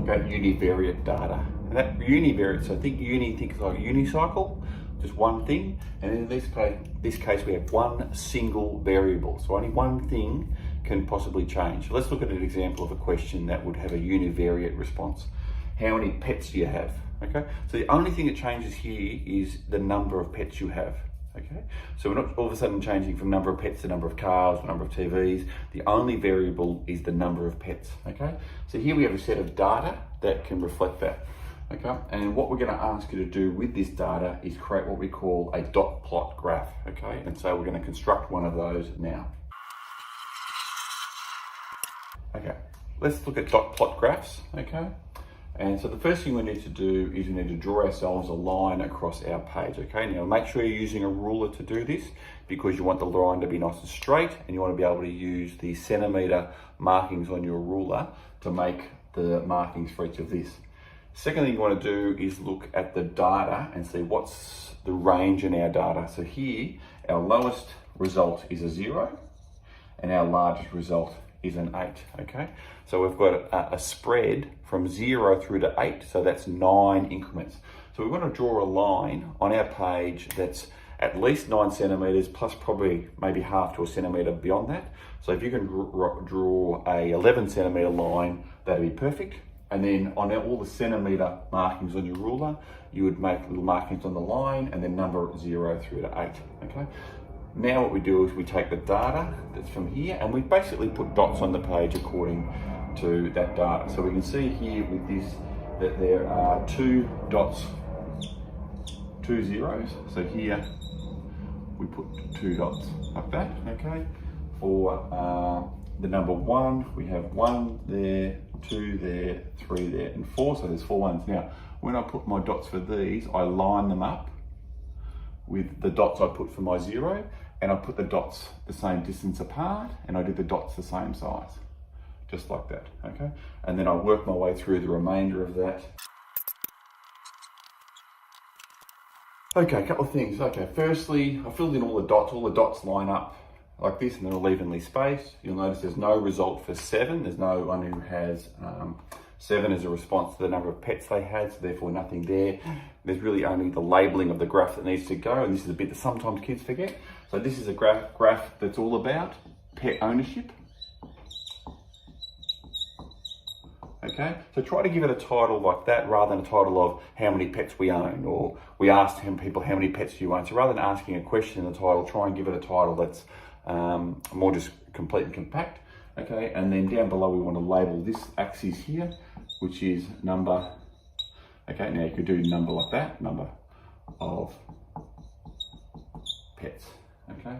look at univariate data. And that univariate, so think like unicycle, just one thing. And in this case, we have one single variable. So only one thing can possibly change. So let's look at an example of a question that would have a univariate response. How many pets do you have? Okay, so the only thing that changes here is the number of pets you have. Okay, so we're not all of a sudden changing from number of pets to number of cars, number of TVs. The only variable is the number of pets. Okay, so here we have a set of data that can reflect that. Okay, and what we're going to ask you to do with this data is create what we call a dot plot graph. Okay, and so we're going to construct one of those now. Okay, let's look at dot plot graphs. Okay. And so the first thing we need to do is we need to draw ourselves a line across our page, okay? Now make sure you're using a ruler to do this because you want the line to be nice and straight and you want to be able to use the centimetre markings on your ruler to make the markings for each of this. Second thing you want to do is look at the data and see what's the range in our data. So here, our lowest result is a 0 and our largest result is an 8, okay? So we've got a spread from 0 through to 8, so that's 9 increments. So we want to draw a line on our page that's at least 9 centimetres plus probably maybe half to a centimetre beyond that. So if you can draw a 11 centimetre line, that'd be perfect. And then on all the centimetre markings on your ruler, you would make little markings on the line and then number 0 through to 8, okay? Now what we do is we take the data that's from here and we basically put dots on the page according to that data. So we can see here with this that there are 2 dots, 2 zeros. So here we put 2 dots like that, okay? For the number 1, we have 1 there, 2 there, 3 there, and 4. So there's 4 ones. Now, when I put my dots for these, I line them up with the dots I put for my 0, and I put the dots the same distance apart, and I do the dots the same size, just like that, okay? And then I work my way through the remainder of that. Okay, a couple of things. Okay, firstly, I filled in all the dots line up like this, and they're all evenly spaced. You'll notice there's no result for 7. There's no one who has 7 as a response to the number of pets they had, so therefore nothing there. There's really only the labelling of the graph that needs to go, and this is a bit that sometimes kids forget. So this is a graph that's all about pet ownership. Okay, so try to give it a title like that rather than a title of how many pets we own, or we asked people how many pets do you own. So rather than asking a question in the title, try and give it a title that's more just complete and compact. Okay, and then down below we want to label this axis here, which is number. Okay, now you could do number like that, number of pets. Okay,